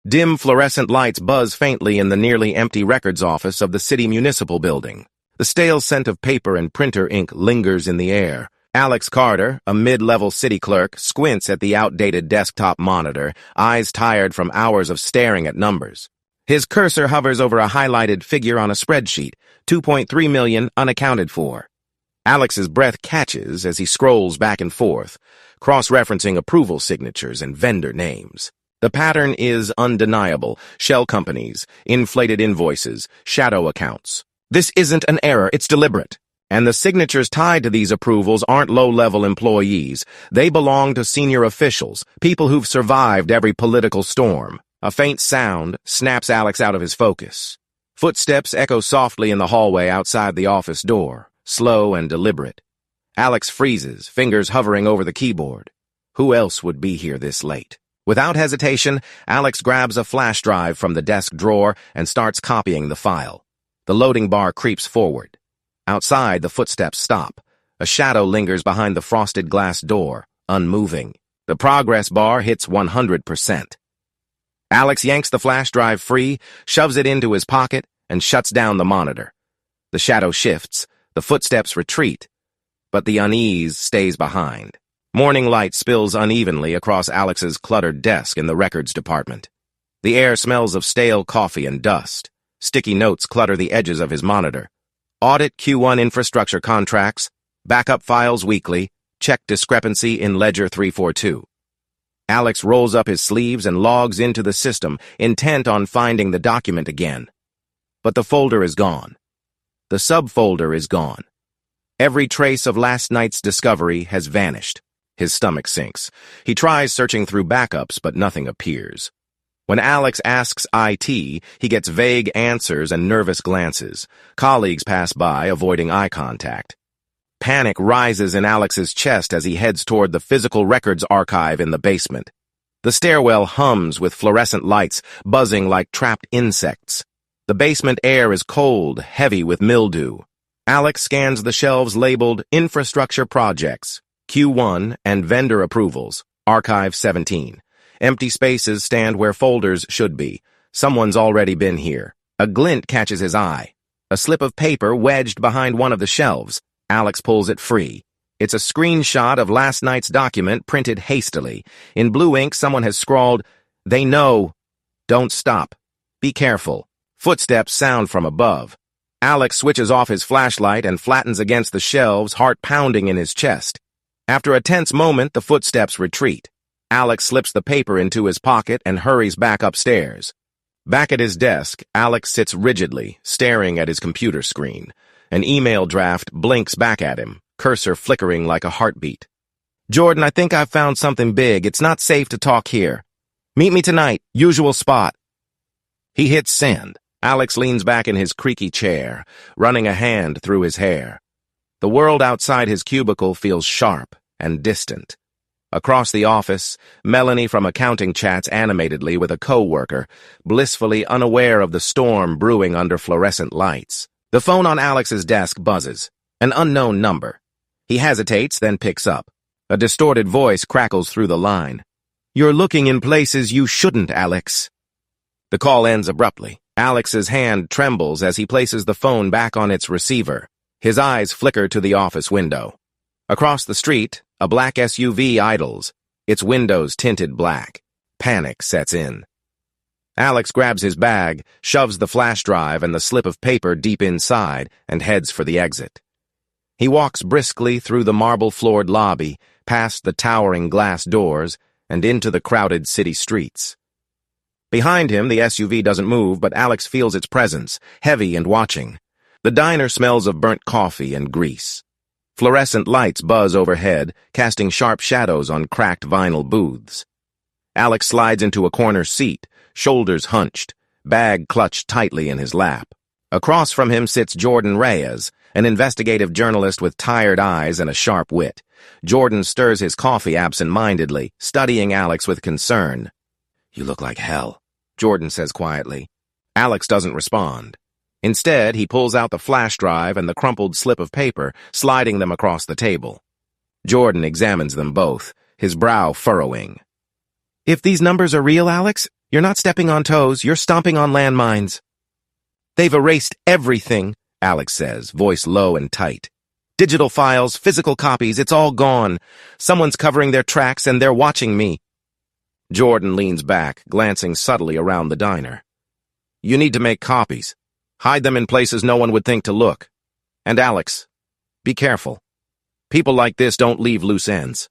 Dim fluorescent lights buzz faintly in the nearly empty records office of the city municipal building. The stale scent of paper and printer ink lingers in the air. Alex Carter, a mid-level city clerk, squints at the outdated desktop monitor, eyes tired from hours of staring at numbers. His cursor hovers over a highlighted figure on a spreadsheet, 2.3 million unaccounted for. Alex's breath catches as he scrolls back and forth, cross-referencing approval signatures and vendor names. The pattern is undeniable: shell companies, inflated invoices, shadow accounts. This isn't an error, it's deliberate. And the signatures tied to these approvals aren't low-level employees. They belong to senior officials, people who've survived every political storm. A faint sound snaps Alex out of his focus. Footsteps echo softly in the hallway outside the office door, slow and deliberate. Alex freezes, fingers hovering over the keyboard. Who else would be here this late? Without hesitation, Alex grabs a flash drive from the desk drawer and starts copying the file. The loading bar creeps forward. Outside, the footsteps stop. A shadow lingers behind the frosted glass door, unmoving. The progress bar hits 100%. Alex yanks the flash drive free, shoves it into his pocket, and shuts down the monitor. The shadow shifts, the footsteps retreat, but the unease stays behind. Morning light spills unevenly across Alex's cluttered desk in the records department. The air smells of stale coffee and dust. Sticky notes clutter the edges of his monitor. Audit Q1 infrastructure contracts, backup files weekly, check discrepancy in Ledger 342. Alex rolls up his sleeves and logs into the system, intent on finding the document again. But the folder is gone. The subfolder is gone. Every trace of last night's discovery has vanished. His stomach sinks. He tries searching through backups, but nothing appears. When Alex asks IT, he gets vague answers and nervous glances. Colleagues pass by, avoiding eye contact. Panic rises in Alex's chest as he heads toward the physical records archive in the basement. The stairwell hums with fluorescent lights, buzzing like trapped insects. The basement air is cold, heavy with mildew. Alex scans the shelves labeled Infrastructure Projects, Q1, and Vendor Approvals, Archive 17. Empty spaces stand where folders should be. Someone's already been here. A glint catches his eye. A slip of paper wedged behind one of the shelves. Alex pulls it free. It's a screenshot of last night's document printed hastily. In blue ink, someone has scrawled, "They know. Don't stop. Be careful." Footsteps sound from above. Alex switches off his flashlight and flattens against the shelves, heart pounding in his chest. After a tense moment, the footsteps retreat. Alex slips the paper into his pocket and hurries back upstairs. Back at his desk, Alex sits rigidly, staring at his computer screen. An email draft blinks back at him, cursor flickering like a heartbeat. "Jordan, I think I've found something big. It's not safe to talk here. Meet me tonight, usual spot." He hits send. Alex leans back in his creaky chair, running a hand through his hair. The world outside his cubicle feels sharp and distant. Across the office, Melanie from accounting chats animatedly with a co-worker, blissfully unaware of the storm brewing under fluorescent lights. The phone on Alex's desk buzzes. An unknown number. He hesitates, then picks up. A distorted voice crackles through the line. "You're looking in places you shouldn't, Alex." The call ends abruptly. Alex's hand trembles as he places the phone back on its receiver. His eyes flicker to the office window. Across the street, a black SUV idles, its windows tinted black. Panic sets in. Alex grabs his bag, shoves the flash drive and the slip of paper deep inside, and heads for the exit. He walks briskly through the marble-floored lobby, past the towering glass doors, and into the crowded city streets. Behind him, the SUV doesn't move, but Alex feels its presence, heavy and watching. The diner smells of burnt coffee and grease. Fluorescent lights buzz overhead, casting sharp shadows on cracked vinyl booths. Alex slides into a corner seat, shoulders hunched, bag clutched tightly in his lap. Across from him sits Jordan Reyes, an investigative journalist with tired eyes and a sharp wit. Jordan stirs his coffee absent-mindedly, studying Alex with concern. "You look like hell," Jordan says quietly. Alex doesn't respond. Instead, he pulls out the flash drive and the crumpled slip of paper, sliding them across the table. Jordan examines them both, his brow furrowing. "If these numbers are real, Alex, You're not stepping on toes, you're stomping on landmines. They've erased everything, Alex says, voice low and tight. Digital files, physical copies, it's all gone. Someone's covering their tracks and they're watching me. Jordan leans back, glancing subtly around the diner. You need to make copies. Hide them in places no one would think to look. And Alex, be careful. People like this don't leave loose ends.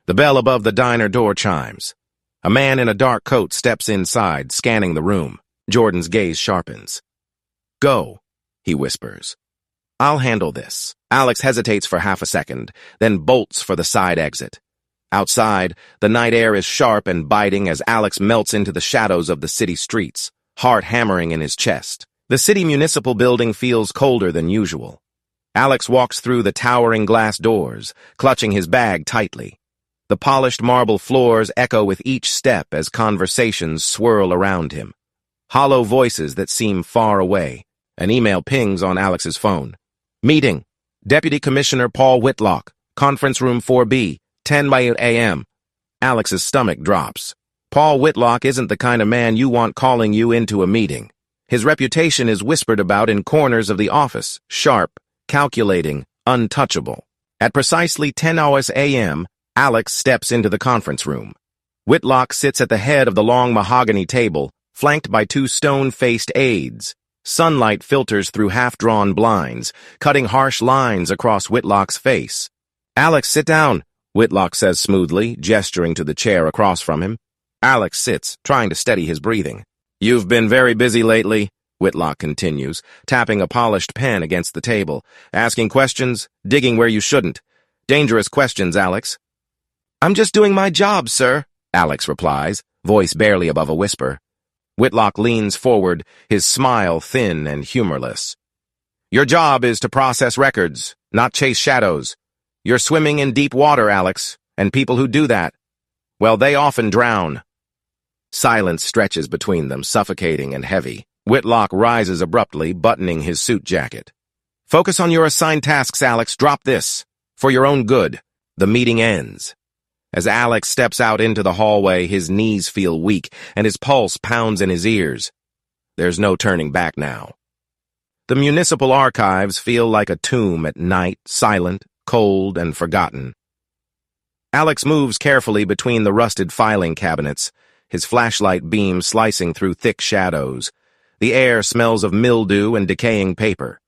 The bell above the diner door chimes. A man in a dark coat steps inside, scanning the room. Jordan's gaze sharpens. Go, he whispers. I'll handle this. Alex hesitates for half a second, then bolts for the side exit. Outside, the night air is sharp and biting as Alex melts into the shadows of the city streets, heart hammering in his chest. The city municipal building feels colder than usual. Alex walks through the towering glass doors, clutching his bag tightly. The polished marble floors echo with each step as conversations swirl around him. Hollow voices that seem far away. An email pings on Alex's phone. Meeting. Deputy Commissioner Paul Whitlock. Conference room 4B. 10 by 8 a.m. Alex's stomach drops. Paul Whitlock isn't the kind of man you want calling you into a meeting. His reputation is whispered about in corners of the office. Sharp, calculating, untouchable. At precisely 10 hours a.m., Alex steps into the conference room. Whitlock sits at the head of the long mahogany table, flanked by two stone-faced aides. Sunlight filters through half-drawn blinds, cutting harsh lines across Whitlock's face. Alex, sit down, Whitlock says smoothly, gesturing to the chair across from him. Alex sits, trying to steady his breathing. You've been very busy lately, Whitlock continues, tapping a polished pen against the table, asking questions, digging where you shouldn't. Dangerous questions, Alex. I'm just doing my job, sir, Alex replies, voice barely above a whisper. Whitlock leans forward, his smile thin and humorless. Your job is to process records, not chase shadows. You're swimming in deep water, Alex, and people who do that, well, they often drown. Silence stretches between them, suffocating and heavy. Whitlock rises abruptly, buttoning his suit jacket. Focus on your assigned tasks, Alex. Drop this. For your own good. The meeting ends. As Alex steps out into the hallway, his knees feel weak, and his pulse pounds in his ears. There's no turning back now. The municipal archives feel like a tomb at night, silent, cold, and forgotten. Alex moves carefully between the rusted filing cabinets, his flashlight beam slicing through thick shadows. The air smells of mildew and decaying paper.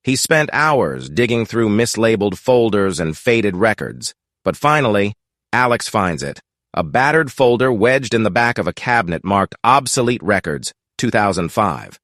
He spent hours digging through mislabeled folders and faded records, but finally, Alex finds it, a battered folder wedged in the back of a cabinet marked Obsolete Records, 2005.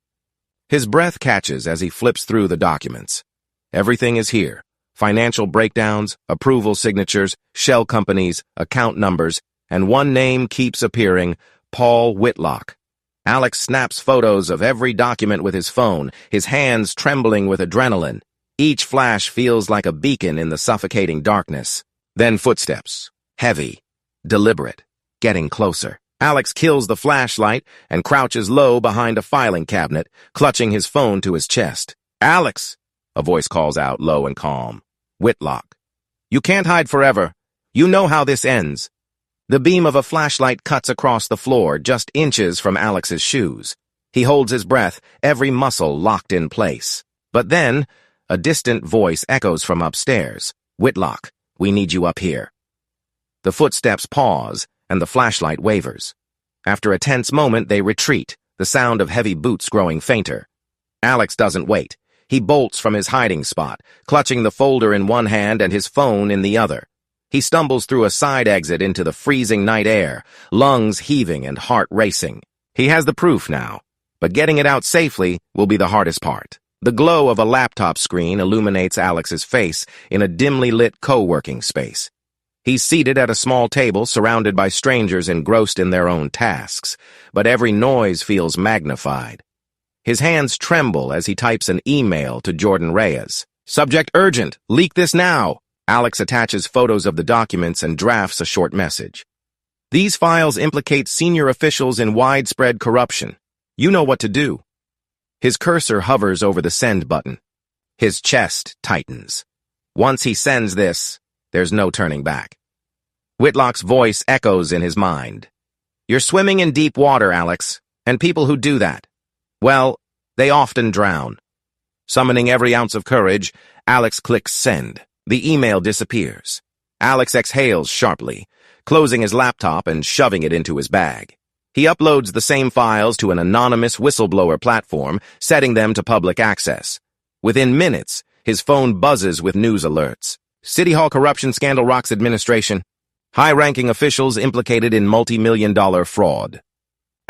His breath catches as he flips through the documents. Everything is here. Financial breakdowns, approval signatures, shell companies, account numbers, and one name keeps appearing, Paul Whitlock. Alex snaps photos of every document with his phone, his hands trembling with adrenaline. Each flash feels like a beacon in the suffocating darkness. Then footsteps. Heavy, deliberate, getting closer. Alex kills the flashlight and crouches low behind a filing cabinet, clutching his phone to his chest. Alex, a voice calls out low and calm. Whitlock. You can't hide forever. You know how this ends. The beam of a flashlight cuts across the floor, just inches from Alex's shoes. He holds his breath, every muscle locked in place. But then, a distant voice echoes from upstairs. Whitlock, we need you up here. The footsteps pause, and the flashlight wavers. After a tense moment, they retreat, the sound of heavy boots growing fainter. Alex doesn't wait. He bolts from his hiding spot, clutching the folder in one hand and his phone in the other. He stumbles through a side exit into the freezing night air, lungs heaving and heart racing. He has the proof now, but getting it out safely will be the hardest part. The glow of a laptop screen illuminates Alex's face in a dimly lit co-working space. He's seated at a small table surrounded by strangers engrossed in their own tasks, but every noise feels magnified. His hands tremble as he types an email to Jordan Reyes. Subject urgent, leak this now. Alex attaches photos of the documents and drafts a short message. These files implicate senior officials in widespread corruption. You know what to do. His cursor hovers over the send button. His chest tightens. Once he sends this, there's no turning back. Whitlock's voice echoes in his mind. You're swimming in deep water, Alex, and people who do that, well, they often drown. Summoning every ounce of courage, Alex clicks send. The email disappears. Alex exhales sharply, closing his laptop and shoving it into his bag. He uploads the same files to an anonymous whistleblower platform, setting them to public access. Within minutes, his phone buzzes with news alerts. City Hall corruption scandal rocks administration. High-ranking officials implicated in multi-million-dollar fraud.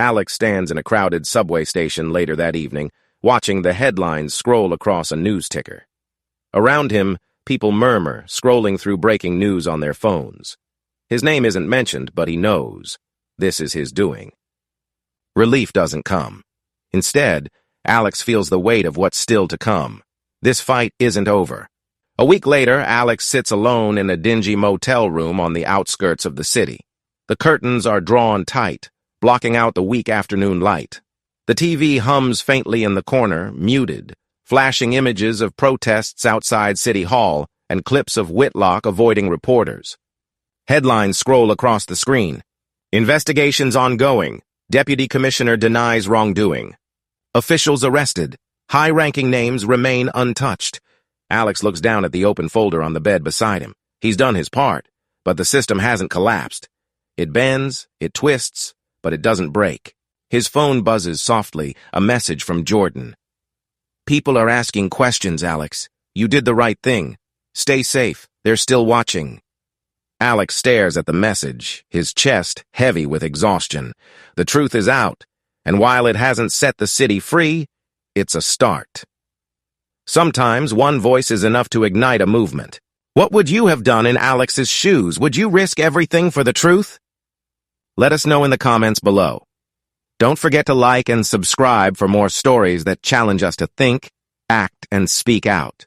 Alex stands in a crowded subway station later that evening, watching the headlines scroll across a news ticker. Around him, people murmur, scrolling through breaking news on their phones. His name isn't mentioned, but he knows. This is his doing. Relief doesn't come. Instead, Alex feels the weight of what's still to come. This fight isn't over. A week later, Alex sits alone in a dingy motel room on the outskirts of the city. The curtains are drawn tight, blocking out the weak afternoon light. The TV hums faintly in the corner, muted, flashing images of protests outside City Hall and clips of Whitlock avoiding reporters. Headlines scroll across the screen. Investigations ongoing. Deputy Commissioner denies wrongdoing. Officials arrested. High-ranking names remain untouched. Alex looks down at the open folder on the bed beside him. He's done his part, but the system hasn't collapsed. It bends, it twists, but it doesn't break. His phone buzzes softly, a message from Jordan. People are asking questions, Alex. You did the right thing. Stay safe. They're still watching. Alex stares at the message, his chest heavy with exhaustion. The truth is out, and while it hasn't set the city free, it's a start. Sometimes one voice is enough to ignite a movement. What would you have done in Alex's shoes? Would you risk everything for the truth? Let us know in the comments below. Don't forget to like and subscribe for more stories that challenge us to think, act, and speak out.